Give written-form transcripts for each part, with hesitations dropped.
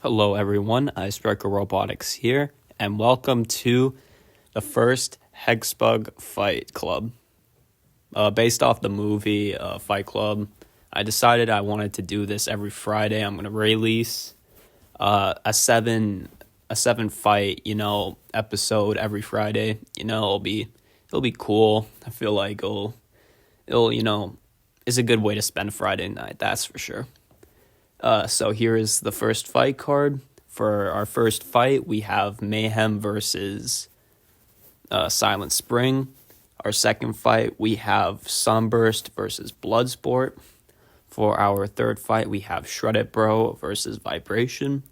Hello everyone, Icebreaker Robotics here, and welcome to the first Hexbug Fight Club. Based off the movie Fight Club, I decided I wanted to do this every Friday. I'm going to release a seven fight, episode every Friday. It'll be cool. I feel like it'll is a good way to spend Friday night, that's for sure. So here is the first fight card. For our first fight, we have Mayhem versus Silent Spring. Our second fight, we have Sunburst versus Bloodsport. For our third fight, we have Shred It Bro versus Vibration.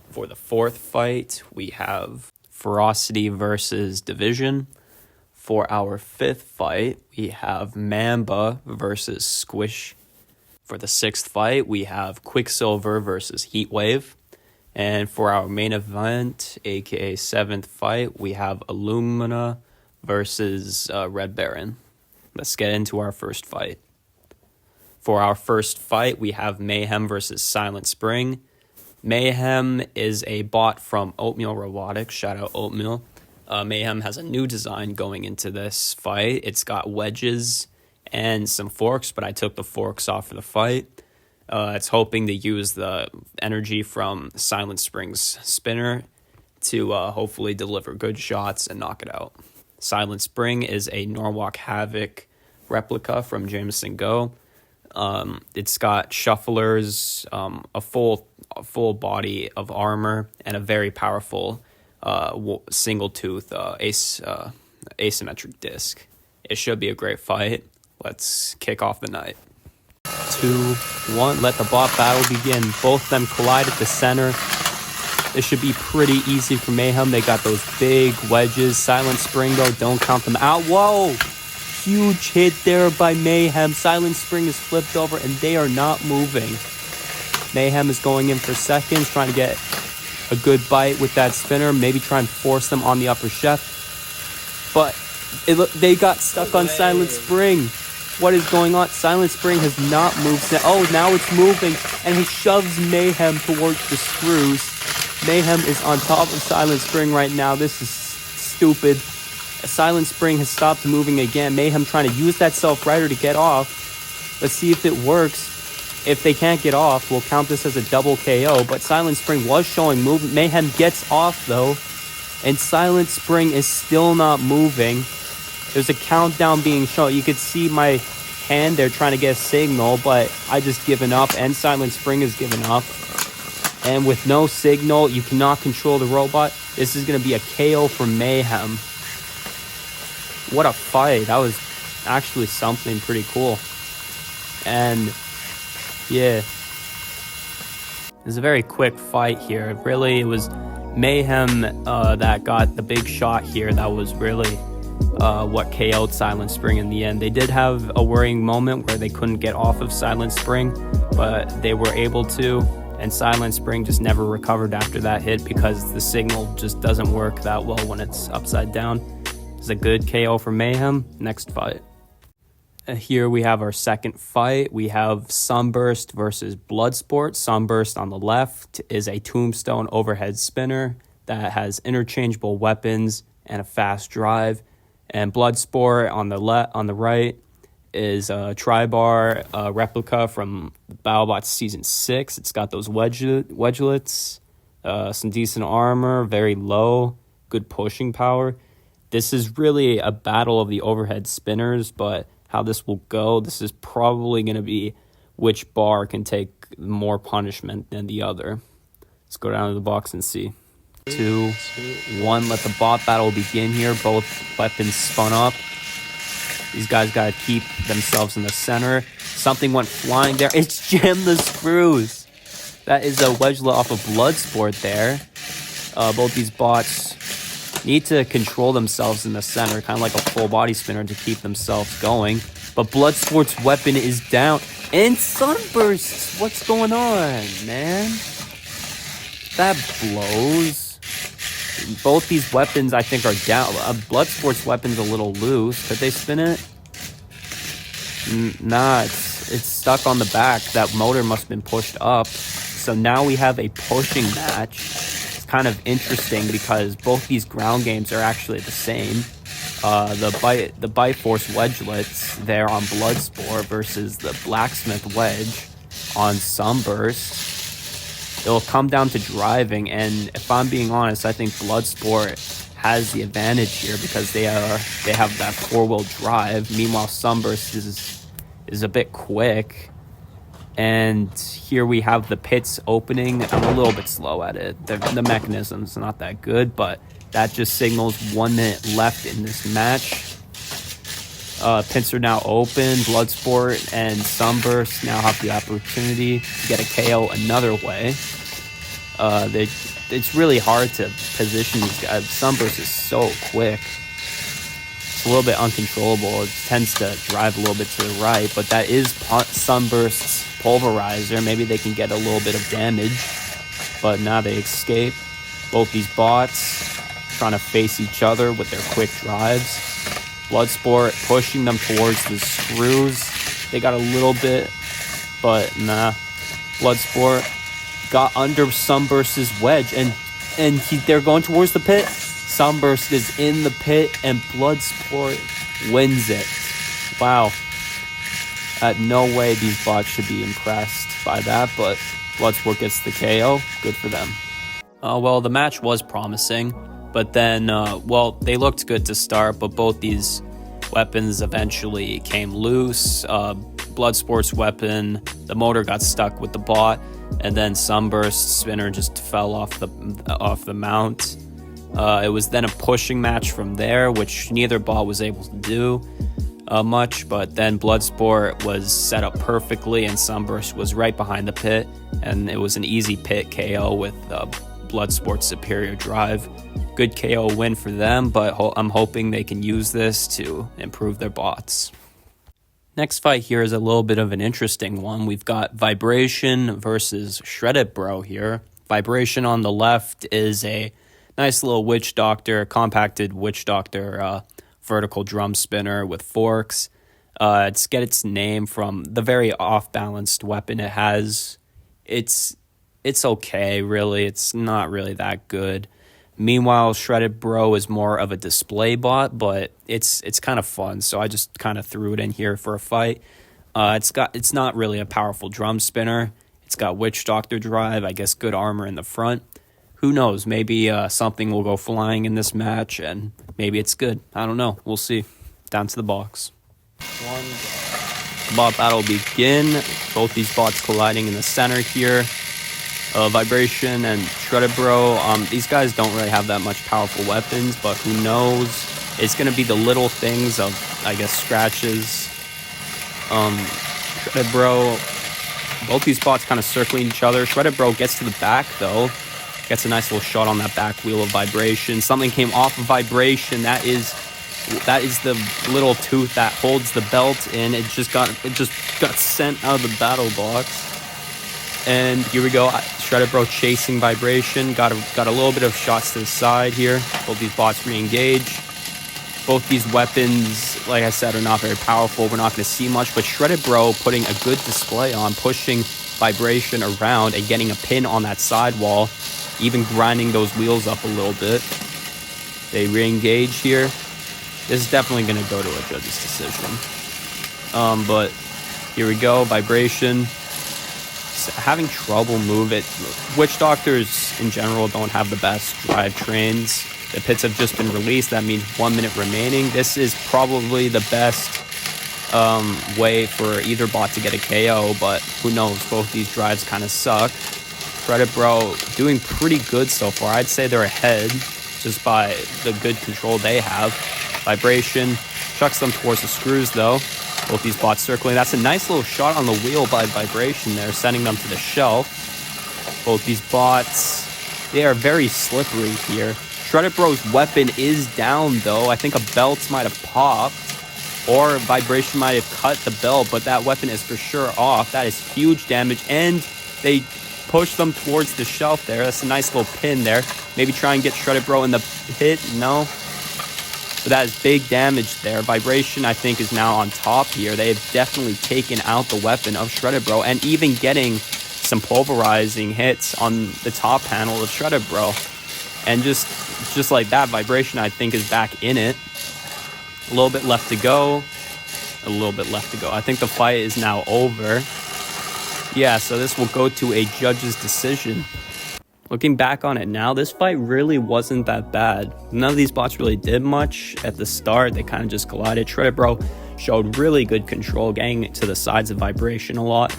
For the fourth fight, we have Ferocity versus Division. For our fifth fight, we have Mamba versus Squish. For the sixth fight, we have Quicksilver versus Heatwave. And for our main event, aka seventh fight, we have Illumina versus Red Baron. Let's get into our first fight. For our first fight, we have Mayhem versus Silent Spring. Mayhem is a bot from Oatmeal Robotics. Shout out Oatmeal. Mayhem has a new design going into this fight. It's got wedges and some forks, but I took the forks off for the fight. It's hoping to use the energy from Silent Spring's spinner to hopefully deliver good shots and knock it out. Silent Spring is a Norwalk Havoc replica from Jameson Go. It's got shufflers, a full body of armor, and a very powerful single tooth asymmetric disc. It should be a great fight. Let's kick off the night. 2, 1, let the bot battle begin. Both of them collide at the center. This should be pretty easy for Mayhem. They got those big wedges. Silent Spring, though, don't count them out. Whoa! Huge hit there by Mayhem. Silent Spring is flipped over, and they are not moving. Mayhem is going in for seconds, trying to get a good bite with that spinner. Maybe try and force them on the upper chef. But they got stuck on Silent Spring. What is going on? Silent Spring has not moved. Oh, now it's moving, and he shoves Mayhem towards the screws. Mayhem is on top of Silent Spring right now. This is stupid. Silent Spring has stopped moving again. Mayhem trying to use that self-rider to get off. Let's see if it works. If they can't get off, we'll count this as a double KO, but Silent Spring was showing movement. Mayhem gets off, though, and Silent Spring is still not moving. There's a countdown being shown. You could see my hand there trying to get a signal, but I just given up, and Silent Spring has given up. And with no signal, you cannot control the robot. This is going to be a KO for Mayhem. What a fight. That was actually something pretty cool. And yeah, it was a very quick fight here. Really, it was Mayhem that got the big shot here. That was really what KO'd Silent Spring in the end. They did have a worrying moment where they couldn't get off of Silent Spring, but they were able to, and Silent Spring just never recovered after that hit because the signal just doesn't work that well when it's upside down. It's a good KO for Mayhem. Next fight. Here we have our second fight. We have Sunburst versus Bloodsport. Sunburst on the left is a tombstone overhead spinner that has interchangeable weapons and a fast drive. And Bloodsport on the right is a Tribar replica from BattleBots Season 6. It's got those wedgelets, some decent armor, very low, good pushing power. This is really a battle of the overhead spinners, but how this will go, this is probably going to be which bar can take more punishment than the other. Let's go down to the box and see. 2, 1, let the bot battle begin here. Both weapons spun up. These guys got to keep themselves in the center. Something went flying there. It's jammed the screws. That is a wedgelet off of Bloodsport there. Both these bots need to control themselves in the center, kind of like a full body spinner to keep themselves going. But Bloodsport's weapon is down. And Sunburst, what's going on, man? That blows. Both these weapons, I think, are down. Bloodsport's weapon's a little loose. Could they spin it? Nah, it's stuck on the back. That motor must have been pushed up. So now we have a pushing match. It's kind of interesting because both these ground games are actually the same. The Bite Force Wedgelets there on Bloodsport versus the Blacksmith Wedge on Sunburst. It'll come down to driving, and if I'm being honest, I think Bloodsport has the advantage here because they have that 4-wheel drive. Meanwhile, Sunburst is a bit quick. And here we have the pits opening. I'm a little bit slow at it. The mechanism's not that good, but that just signals 1 minute left in this match. Pits are now open. Bloodsport and Sunburst now have the opportunity to get a KO another way. It's really hard to position these guys. Sunburst is so quick. It's a little bit uncontrollable. It tends to drive a little bit to the right, but that is Sunburst's pulverizer. Maybe they can get a little bit of damage, but now they escape. Both these bots trying to face each other with their quick drives. Bloodsport pushing them towards the screws. They got a little bit, but nah. Bloodsport got under Sunburst's wedge, and they're going towards the pit. Sunburst is in the pit, and Bloodsport wins it. Wow. No way these bots should be impressed by that, but Bloodsport gets the KO. Good for them. Well, the match was promising, but then, they looked good to start, but both these weapons eventually came loose. Bloodsport's weapon, the motor got stuck with the bot, and then Sunburst's spinner just fell off the mount. It was then a pushing match from there, which neither bot was able to do much, but then Bloodsport was set up perfectly, and Sunburst was right behind the pit, and it was an easy pit KO with Bloodsport's superior drive. Good KO win for them, but I'm hoping they can use this to improve their bots. Next fight here is a little bit of an interesting one. We've got Vibration versus Shredded Bro here. Vibration on the left is a nice little Witch Doctor, compacted Witch Doctor vertical drum spinner with forks. It's get its name from the very off-balanced weapon it has. It's okay, really. It's not really that good. Meanwhile, Shredded Bro is more of a display bot, but it's kind of fun, so I just kind of threw it in here for a fight. It's not really a powerful drum spinner. It's got Witch Doctor drive, I guess good armor in the front. Who knows? Maybe something will go flying in this match, and maybe it's good. I don't know. We'll see. Down to the box. Bot battle begin. Both these bots colliding in the center here. Vibration and Shredded Bro, these guys don't really have that much powerful weapons, but who knows? It's going to be the little things of, I guess, scratches. Shredded Bro, both these bots kind of circling each other. Shredded Bro gets to the back, though. Gets a nice little shot on that back wheel of Vibration. Something came off of Vibration. That is the little tooth that holds the belt in. It just got sent out of the battle box. And here we go. Shredded Bro chasing Vibration. Got a little bit of shots to the side here. Both these bots re-engage. Both these weapons, like I said, are not very powerful. We're not going to see much. But Shredded Bro putting a good display on, pushing Vibration around and getting a pin on that sidewall. Even grinding those wheels up a little bit. They re-engage here. This is definitely going to go to a judge's decision. But here we go. Vibration. Having trouble move it. Witch Doctors in general don't have the best drive trains. The pits have just been released. That means 1 minute remaining. This is probably the best way for either bot to get a KO, but who knows? Both these drives kind of suck. Shredded Bro doing pretty good so far. I'd say they're ahead just by the good control they have. Vibration chucks them towards the screws, though. Both these bots circling. That's a nice little shot on the wheel by Vibration there, sending them to the shelf. Both these bots, they are very slippery here. Shredded Bro's weapon is down, though. I think a belt might have popped, or Vibration might have cut the belt, but that weapon is for sure off. That is huge damage, and they push them towards the shelf there. That's a nice little pin there. Maybe try and get Shredded Bro in the pit. No. But that is big damage there. Vibration, I think, is now on top here. They have definitely taken out the weapon of Shredded Bro, and even getting some pulverizing hits on the top panel of Shredded Bro. And just like that, Vibration, I think, is back in it. A little bit left to go. A little bit left to go. I think the fight is now over. Yeah, so this will go to a judge's decision. Looking back on it now, this fight really wasn't that bad. None of these bots really did much at the start. They kind of just collided. Shredded Bro showed really good control, getting to the sides of Vibration a lot.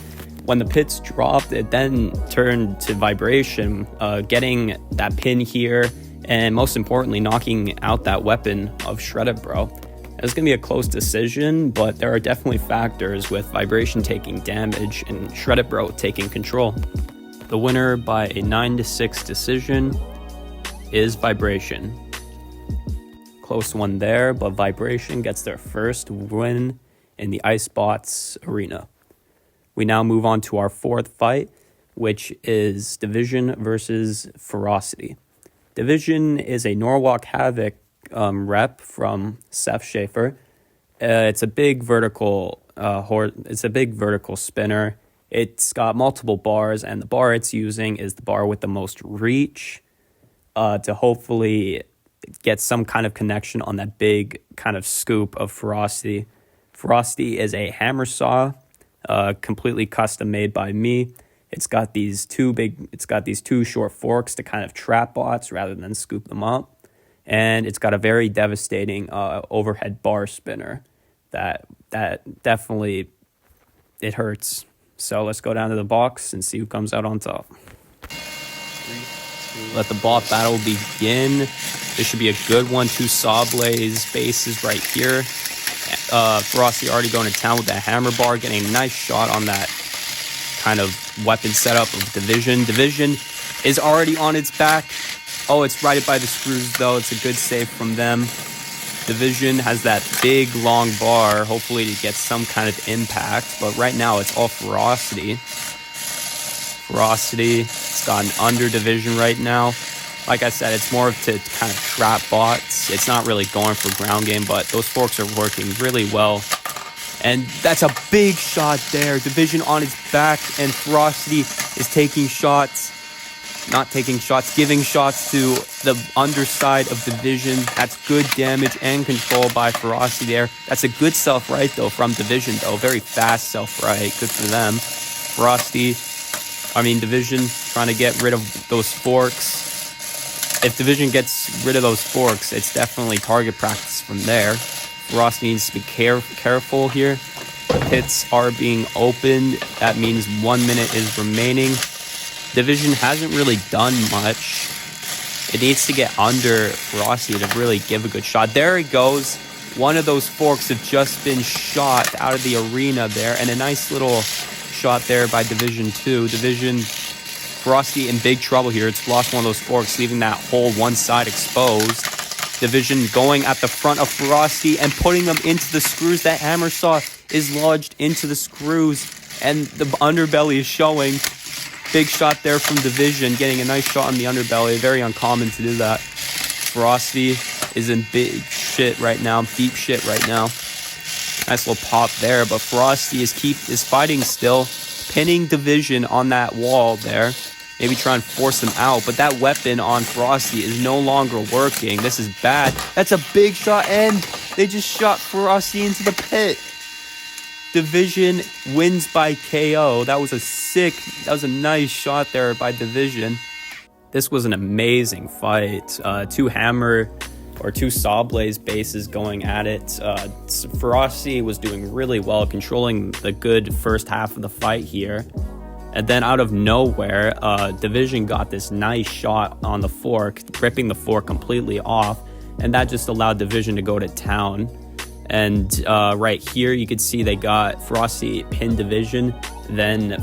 When the pits dropped, it then turned to Vibration, getting that pin here, and most importantly, knocking out that weapon of Shredded Bro. It's going to be a close decision, but there are definitely factors with Vibration taking damage and Shredded Bro taking control. The winner by a 9-6 decision is Vibration. Close one there, but Vibration gets their first win in the Icebots arena. We now move on to our fourth fight, which is Division versus Ferocity. Division is a Norwalk Havoc rep from Seth Schaefer. It's a big vertical spinner. It's got multiple bars, and the bar it's using is the bar with the most reach to hopefully get some kind of connection on that big kind of scoop of Ferocity. Ferocity is a hammer saw, completely custom made by me. It's got these two short forks to kind of trap bots rather than scoop them up. And it's got a very devastating overhead bar spinner that definitely, it hurts. So let's go down to the box and see who comes out on top. Let the bot battle begin. This should be a good one. Two Sawblaze bases right here. Ferocity already going to town with that hammer bar, getting a nice shot on that kind of weapon setup of Division. Division is already on its back. Oh, it's righted by the screws, though. It's a good save from them. Division has that big, long bar, hopefully to get some kind of impact. But right now, it's all Ferocity. Ferocity, it's got an under Division right now. Like I said, it's more to kind of trap bots. It's not really going for ground game, but those forks are working really well. And that's a big shot there. Division on its back, and Ferocity is taking shots. Not taking shots, giving shots to the underside of Division. That's good damage and control by Ferocity there. That's a good self-right, though, from Division, though. Very fast self-right. Good for them. Division trying to get rid of those forks. If Division gets rid of those forks, it's definitely target practice from there. Ferocity needs to be careful here. The pits are being opened. That means 1 minute is remaining. Division hasn't really done much. It needs to get under Ferocity to really give a good shot. There it goes. One of those forks have just been shot out of the arena there, and a nice little shot there by Division 2. Ferocity in big trouble here. It's lost one of those forks, leaving that whole one side exposed. Division going at the front of Ferocity and putting them into the screws. That hammer saw is lodged into the screws, and the underbelly is showing. Big shot there from Division, getting a nice shot on the underbelly. Very uncommon to do that. Ferocity is in big shit right now, deep shit right now. Nice little pop there, but Ferocity is fighting still, pinning Division on that wall there. Maybe try and force him out, but that weapon on Ferocity is no longer working. This is bad. That's a big shot, and they just shot Ferocity into the pit. Division wins by KO. That was a nice shot there by Division. This was an amazing fight. Two Sawblaze bases going at it. Ferocity was doing really well, controlling the good first half of the fight here. And then out of nowhere, Division got this nice shot on the fork, ripping the fork completely off. And that just allowed Division to go to town. And right here, you could see they got Ferocity pinned Division, then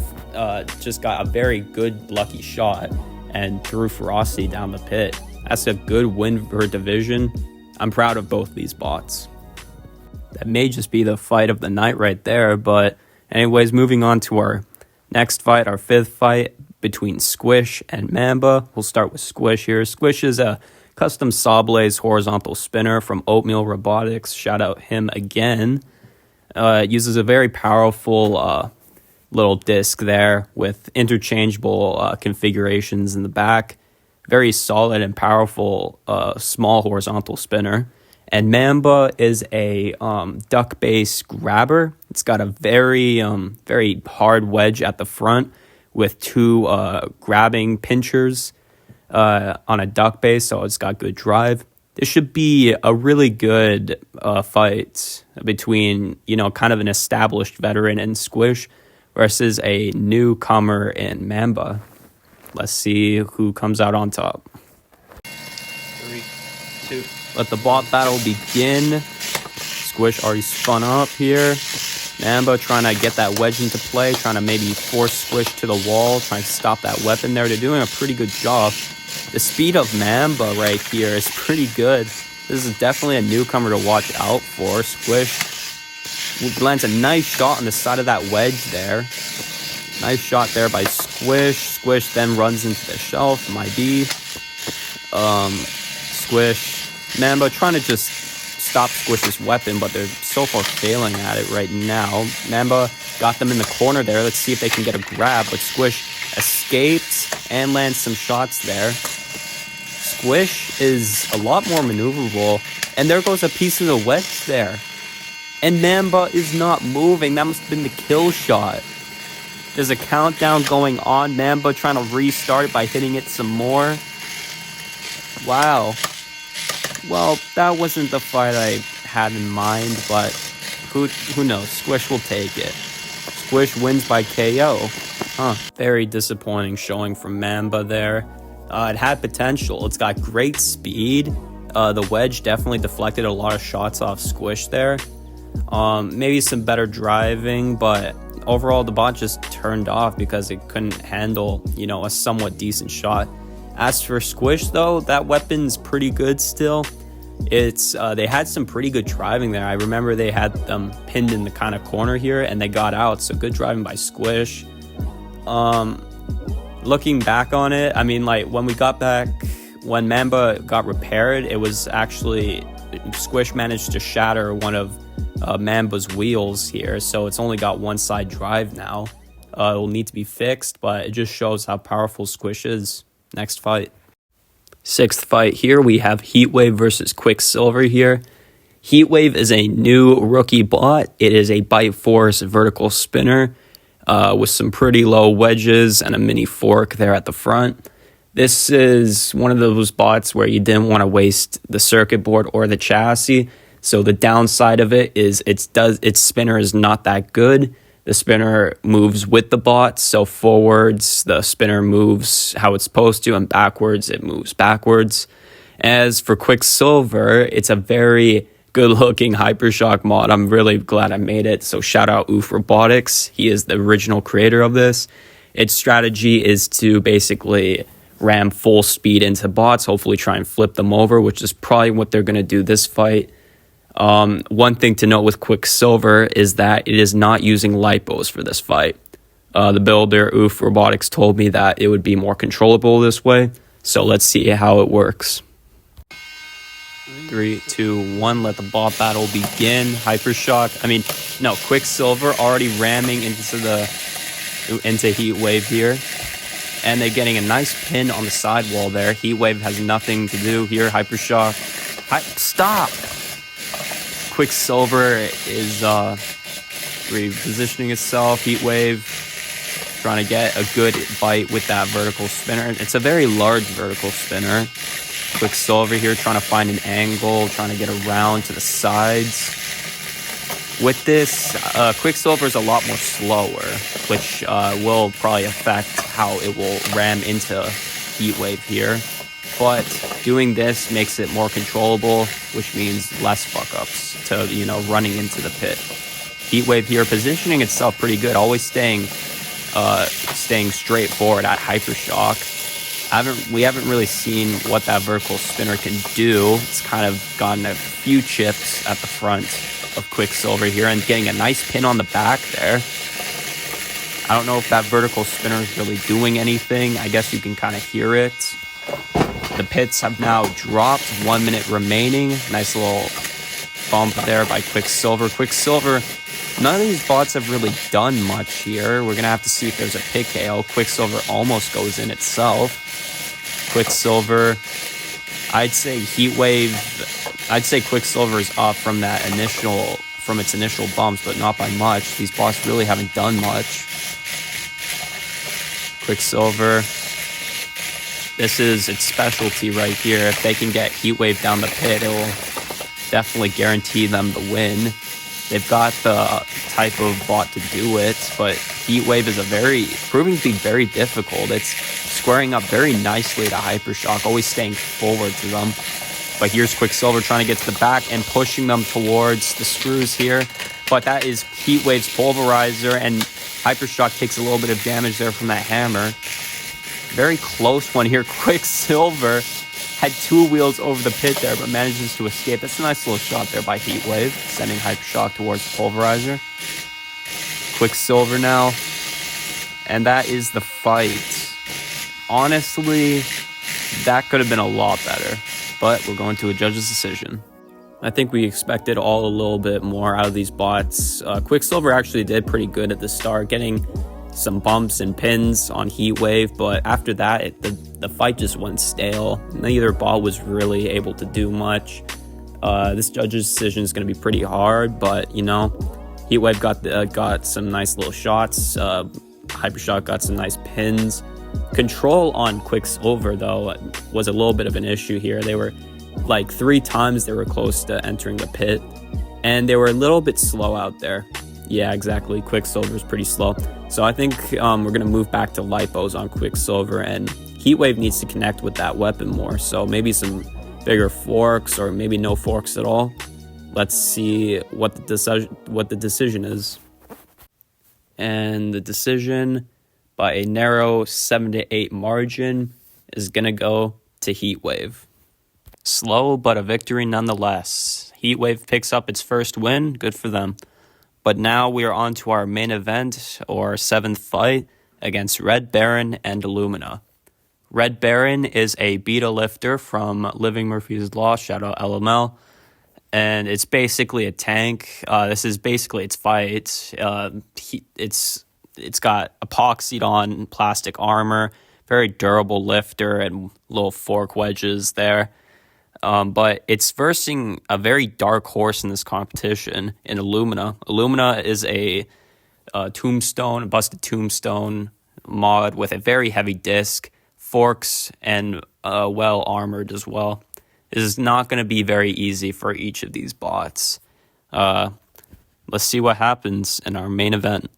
just got a very good lucky shot and threw Ferocity down the pit. That's a good win for Division. I'm proud of both these bots. That may just be the fight of the night right there. But anyways, moving on to our next fight, our fifth fight between Squish and Mamba. We'll start with Squish here. Squish is a custom Sawblaze horizontal spinner from Oatmeal Robotics. Shout out him again. It uses a very powerful little disc there with interchangeable configurations in the back. Very solid and powerful small horizontal spinner. And Mamba is a duck-based grabber. It's got a very hard wedge at the front with two grabbing pinchers on a duck base, so it's got good drive. This should be a really good fight between, kind of an established veteran in Squish versus a newcomer in Mamba. Let's see who comes out on top. 3, 2. Let the bot battle begin. Squish already spun up here. Mamba trying to get that wedge into play, trying to maybe force Squish to the wall, trying to stop that weapon there. They're doing a pretty good job. The speed of Mamba right here is pretty good. This is definitely a newcomer to watch out for. Squish lands a nice shot on the side of that wedge there. Nice shot there by Squish. Squish then runs into the shelf. Might be. Squish. Mamba trying to just stop Squish's weapon, but they're so far failing at it right now. Mamba got them in the corner there. Let's see if they can get a grab, but Squish escapes and lands some shots there. Squish is a lot more maneuverable, and there goes a piece of the wedge there. And Mamba is not moving. That must have been the kill shot. There's a countdown going on. Mamba trying to restart it by hitting it some more. Wow. Well, that wasn't the fight I had in mind, but who knows? Squish will take it. Squish wins by KO. Very disappointing showing from Mamba there. It had potential. It's got great speed. The wedge definitely deflected a lot of shots off Squish there. Maybe some better driving, but overall the bot just turned off because it couldn't handle, a somewhat decent shot. As for Squish, though, that weapon's pretty good still. It's they had some pretty good driving there. I remember they had them pinned in the kind of corner here, and they got out. So good driving by Squish. Looking back on it, I mean, like when Mamba got repaired, it was actually Squish managed to shatter one of Mamba's wheels here, so it's only got one side drive now. It will need to be fixed, but it just shows how powerful Squish is. Next fight. 6th fight here, we have Heatwave versus Quicksilver here. Heatwave is a new rookie bot. It is a bite force vertical spinner with some pretty low wedges and a mini fork there at the front. This is one of those bots where you didn't want to waste the circuit board or the chassis. So the downside of it is its spinner is not that good. The spinner moves with the bot, so forwards, the spinner moves how it's supposed to, and backwards, it moves backwards. As for Quicksilver, it's a very good-looking Hypershock mod. I'm really glad I made it, so shout out Oof Robotics. He is the original creator of this. Its strategy is to basically ram full speed into bots, hopefully try and flip them over, which is probably what they're going to do this fight. One thing to note with Quicksilver is that it is not using lipos for this fight. The builder, Oof Robotics, told me that it would be more controllable this way. So let's see how it works. 3, 2, 1, let the bot battle begin. Quicksilver already ramming into Heatwave here. And they're getting a nice pin on the sidewall there. Heatwave has nothing to do here. Hypershock. Stop! Quicksilver is repositioning itself. Heatwave trying to get a good bite with that vertical spinner. It's a very large vertical spinner. Quicksilver here trying to find an angle, trying to get around to the sides. With this, Quicksilver is a lot more slower, which will probably affect how it will ram into Heatwave here. But doing this makes it more controllable, which means less fuck-ups to, running into the pit. Heatwave here positioning itself pretty good, always staying straight forward at Hypershock. We haven't really seen what that vertical spinner can do. It's kind of gotten a few chips at the front of Quicksilver here and getting a nice pin on the back there. I don't know if that vertical spinner is really doing anything. I guess you can kind of hear it. The pits have now dropped. 1 minute remaining. Nice little bump there by Quicksilver. Quicksilver None of these bots have really done much here. We're going to have to see if there's a pit KO. Quicksilver almost goes in itself. Quicksilver, I'd say Heatwave, I'd say Quicksilver is up from its initial bumps, but not by much. These bots really haven't done much. Quicksilver, this is its specialty right here. If they can get Heatwave down the pit, it will definitely guarantee them the win. They've got the type of bot to do it, but Heatwave is proving to be very difficult. It's squaring up very nicely to Hypershock, always staying forward to them. But here's Quicksilver trying to get to the back and pushing them towards the screws here. But that is Heatwave's pulverizer, and Hypershock takes a little bit of damage there from that hammer. Very close one here. Quicksilver had 2 wheels over the pit there, but manages to escape. That's a nice little shot there by Heatwave, sending Hypershock towards the pulverizer. Quicksilver now, and that is the fight. Honestly, that could have been a lot better, but we're going to a judge's decision. I think we expected a little bit more out of these bots. Quicksilver actually did pretty good at the start, getting some bumps and pins on Heatwave, but after that, the fight just went stale. Neither bot was really able to do much. This judge's decision is going to be pretty hard, but you know, Heatwave got some nice little shots. Hypershock got some nice pins. Control on Quicksilver, though, was a little bit of an issue here. They were like 3 times they were close to entering the pit, and they were a little bit slow out there. Yeah, exactly. Quicksilver's pretty slow. So I think we're going to move back to Lipos on Quicksilver, and Heatwave needs to connect with that weapon more. So maybe some bigger forks, or maybe no forks at all. Let's see what the decision is. And the decision, by a narrow 7-8 margin, is going to go to Heatwave. Slow, but a victory nonetheless. Heatwave picks up its first win. Good for them. But now we are on to our main event, or 7th fight, against Red Baron and Illumina. Red Baron is a beta lifter from Living Murphy's Law, shout out LML, and it's basically a tank. This is basically its fight. It's got epoxied on plastic armor, very durable lifter, and little fork wedges there. But it's versing a very dark horse in this competition in Illumina. Illumina is a busted tombstone mod with a very heavy disc, forks, and well armored as well. This is not going to be very easy for each of these bots. Let's see what happens in our main event.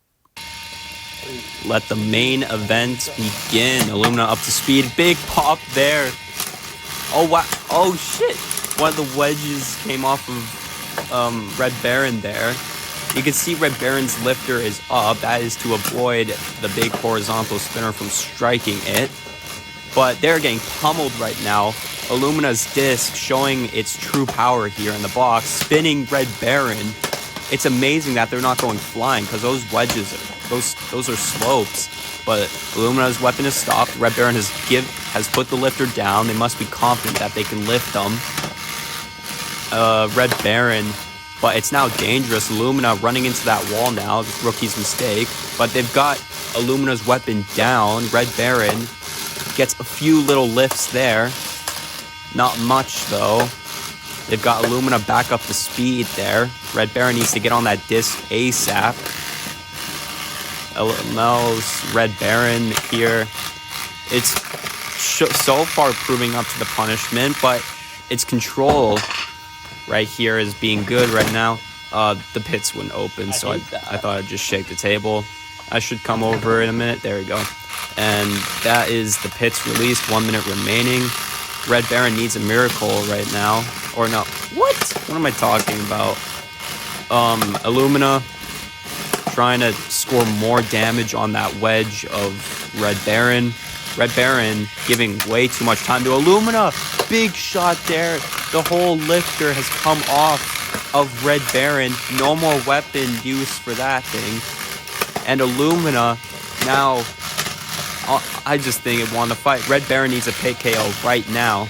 Let the main event begin. Illumina up to speed. Big pop there. Oh, wow. Oh, shit. One of the wedges came off of Red Baron there. You can see Red Baron's lifter is up. That is to avoid the big horizontal spinner from striking it. But they're getting pummeled right now. Illumina's disc showing its true power here in the box, spinning Red Baron. It's amazing that they're not going flying, because those wedges, those are slopes. But Illumina's weapon is stopped. Red Baron has put the lifter down. They must be confident that they can lift them. Red Baron, but it's now dangerous. Illumina running into that wall now. This rookie's mistake. But they've got Illumina's weapon down. Red Baron gets a few little lifts there. Not much, though. They've got Illumina back up to speed there. Red Baron needs to get on that disc ASAP. LML's Red Baron here. It's so far proving up to the punishment, but its control right here is being good right now. The pits wouldn't open, so I thought I'd just shake the table. I should come over in a minute. There we go. And that is the pits released. 1 minute remaining. Red Baron needs a miracle right now. Or no. What am I talking about? Illumina trying to score more damage on that wedge of Red Baron. Red Baron giving way too much time to Illumina. Big shot there. The whole lifter has come off of Red Baron. No more weapon use for that thing. And Illumina now, I just think it won the fight. Red Baron needs a pit KO right now.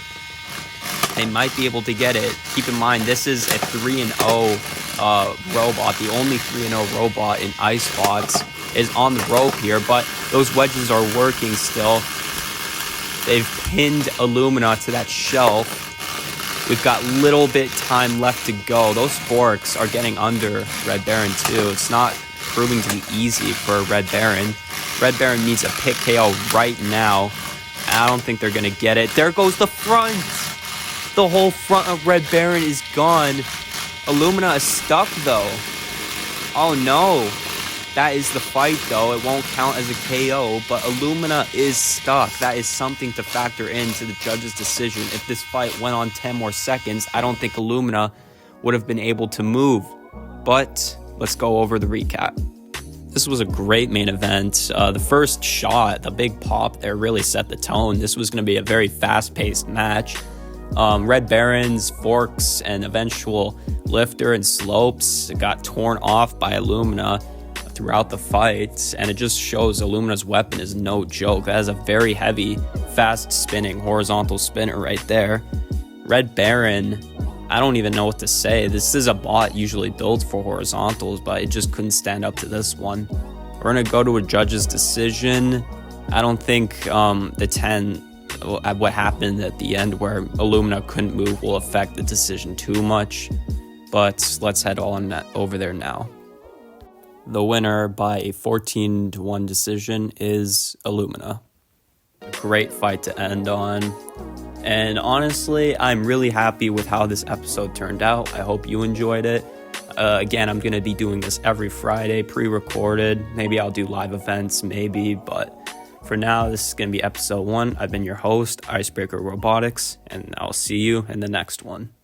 They might be able to get it. Keep in mind, this is a 3-0 robot, the only 3-0 robot in ice bots, is on the rope here, but those wedges are working still. They've pinned Illumina to that shelf. We've got little bit time left to go. Those forks are getting under Red Baron too. It's not proving to be easy for Red Baron. Red Baron needs a pick KO right now. I don't think they're going to get it. There goes the front. The whole front of Red Baron is gone. Illumina is stuck though. Oh no. That is the fight though. It won't count as a KO, but Illumina is stuck. That is something to factor into the judge's decision. If this fight went on 10 more seconds, I don't think Illumina would have been able to move. But let's go over the recap. This was a great main event. The first shot, the big pop there, really set the tone. This was going to be a very fast-paced match. Red Baron's forks and eventual lifter and slopes got torn off by Illumina throughout the fight, and it just shows Illumina's weapon is no joke. That is a very heavy, fast spinning horizontal spinner right there. Red Baron, I don't even know what to say. This is a bot usually built for horizontals, but it just couldn't stand up to this one. We're gonna go to a judge's decision. I don't think the 10, what happened at the end where Illumina couldn't move, will affect the decision too much, but let's head on over there now. The winner by a 14-1 decision is Illumina. Great fight to end on. And honestly, I'm really happy with how this episode turned out. I hope you enjoyed it. Again, I'm going to be doing this every Friday, pre-recorded. Maybe I'll do live events, maybe. But for now, this is going to be episode 1. I've been your host, Icebreaker Robotics, and I'll see you in the next one.